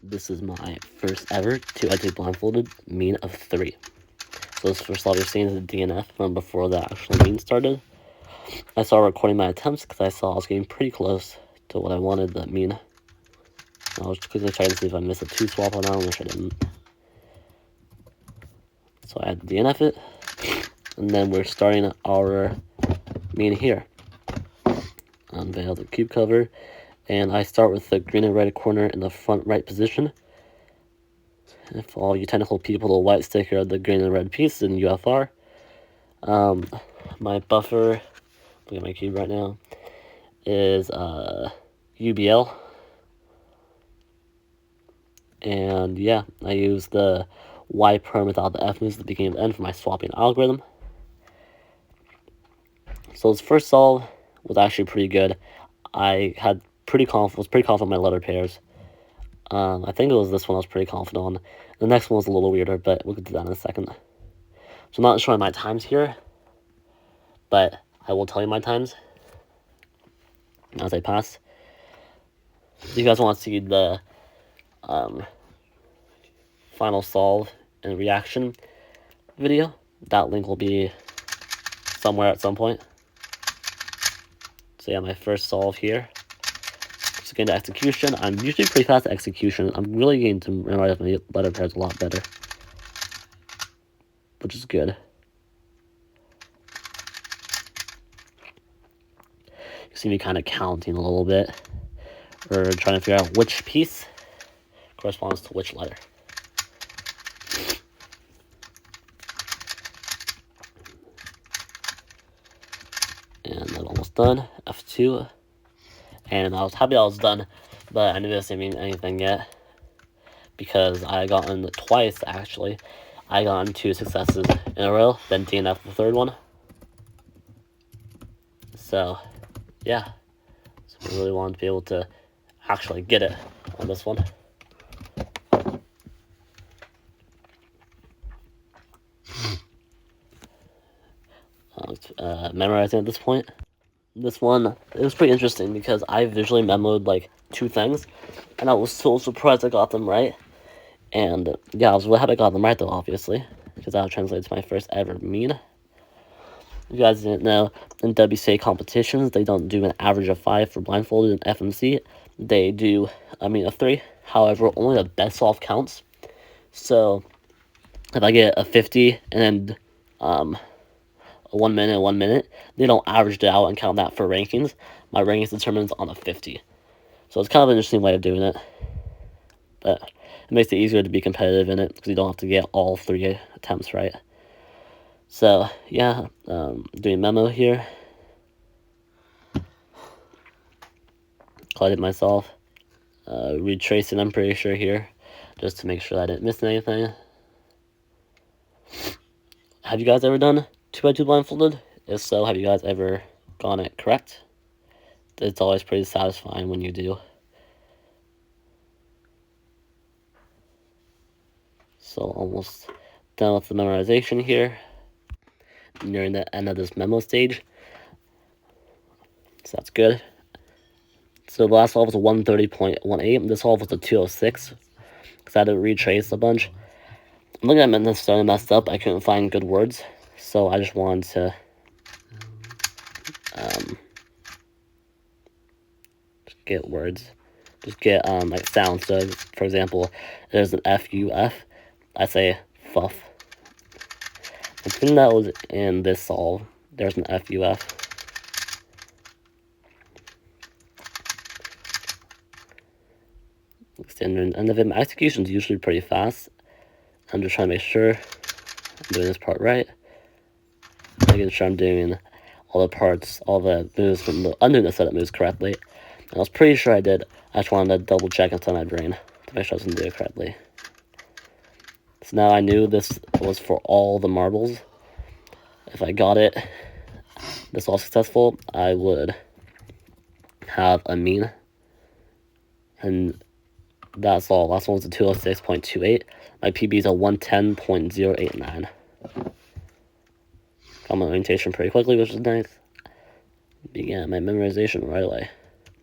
This is my first ever 2x2 blindfolded mean of 3. So this first solve you're seeing is the DNF from before the actual mean started. I started recording my attempts because I saw I was getting pretty close to what I wanted that mean. I was quickly trying to see if I missed a 2 swap on that one, which I didn't. So I had to DNF it. And then we're starting our mean here. Unveil the cube cover. And I start with the green and red corner in the front right position. And for all you technical people, the white sticker of the green and red piece in UFR. My buffer, look at my cube right now, is UBL. And yeah, I use the Y perm without the F moves at the beginning and the end for my swapping algorithm. So this first solve was actually pretty good. I had was pretty confident in my letter pairs. I think it was this one I was pretty confident on. The next one was a little weirder, but we'll get to that in a second. So I'm not showing my times here, but I will tell you my times as I pass. If you guys want to see the final solve and reaction video, that link will be somewhere at some point. So yeah, my first solve here. Just getting to execution. I'm usually pretty fast at execution. I'm really getting to memorize my letter pairs a lot better, which is good. You see me kind of counting a little bit, or trying to figure out which piece corresponds to which letter. And I'm almost done. F2. And I was happy I was done, but I knew this didn't mean anything yet, because I got in twice, actually. I got in 2 successes in a row, then DNF the third one. So, yeah. So I really wanted to be able to actually get it on this one. Memorizing at this point. This one, it was pretty interesting because I visually memoed like 2 things, and I was so surprised I got them right. And yeah, I was really happy I got them right though, obviously, because that translates to my first ever mean. If you guys didn't know, in WCA competitions, they don't do an average of 5 for blindfolded and FMC. They do a mean of 3. However, only the best solve counts. So if I get a 50 and then a 1 minute, they don't average it out and count that for rankings. My rankings determines on a 50. So it's kind of an interesting way of doing it. But it makes it easier to be competitive in it because you don't have to get all 3 attempts right. So yeah, doing memo here. Collected myself. Retracing, I'm pretty sure here, just to make sure I didn't miss anything. Have you guys ever done 2x2 blindfolded? If so, have you guys ever gotten it correct? It's always pretty satisfying when you do. So almost done with the memorization here. Nearing the end of this memo stage. So that's good. So the last solve was a 130.18. This solve was a 206. Because I had to retrace a bunch. I'm looking at this starting messed up. I couldn't find good words. So I just wanted to just get words. Just get like sounds. So for example, there's an F-U-F. I say fuff. I think that was in this solve. There's an F-U-F. Standard end of it. My execution is usually pretty fast. I'm just trying to make sure I'm doing this part right. Making sure I'm doing all the parts, all the moves from the undoing the setup moves correctly. And I was pretty sure I did. I just wanted to double check inside my brain to make sure I was going to do it correctly. So now I knew this was for all the marbles. If I got it, this all successful, I would have a mean. And that's all. Last one was a 206.28. My PB is a 110.089. Got my orientation pretty quickly, which is nice. Began my memorization right away.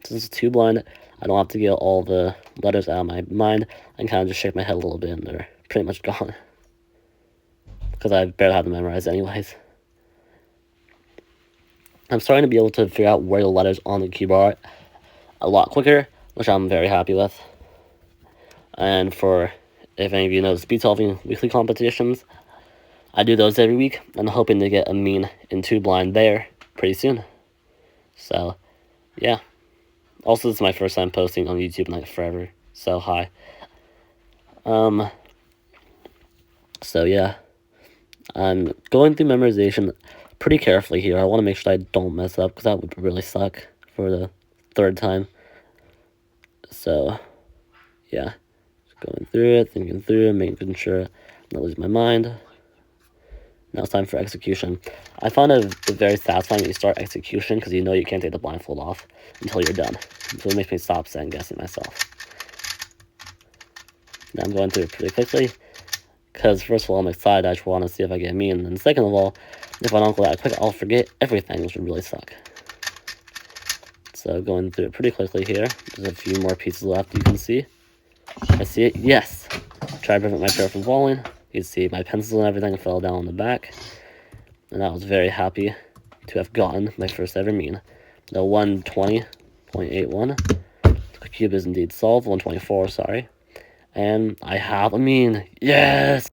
since it's too blind, I don't have to get all the letters out of my mind. I can kind of just shake my head a little bit and they're pretty much gone. Because I barely have them memorized anyways. I'm starting to be able to figure out where the letters on the keyboard are a lot quicker, which I'm very happy with. And for, if any of you know the speed solving weekly competitions, I do those every week, and I'm hoping to get a mean in 2 blind there pretty soon. So, yeah. Also, this is my first time posting on YouTube in like forever, so hi. So yeah, I'm going through memorization pretty carefully here. I want to make sure I don't mess up, because that would really suck for the 3rd time. So, yeah, just going through it, thinking through it, making sure I'm not losing my mind. Now it's time for execution. I find it very satisfying when you start execution, because you know you can't take the blindfold off until you're done. So it makes me stop second guessing myself. Now I'm going through it pretty quickly, because first of all, I'm excited. I just want to see if I get mean. And second of all, if I don't go that quick, I'll forget everything, which would really suck. So going through it pretty quickly here. There's a few more pieces left, you can see. I see it. Yes! Try to prevent my pair from falling. You can see my pencil and everything fell down on the back. And I was very happy to have gotten my first ever mean. The 120.81. The cube is indeed solved. 124, sorry. And I have a mean. Yes!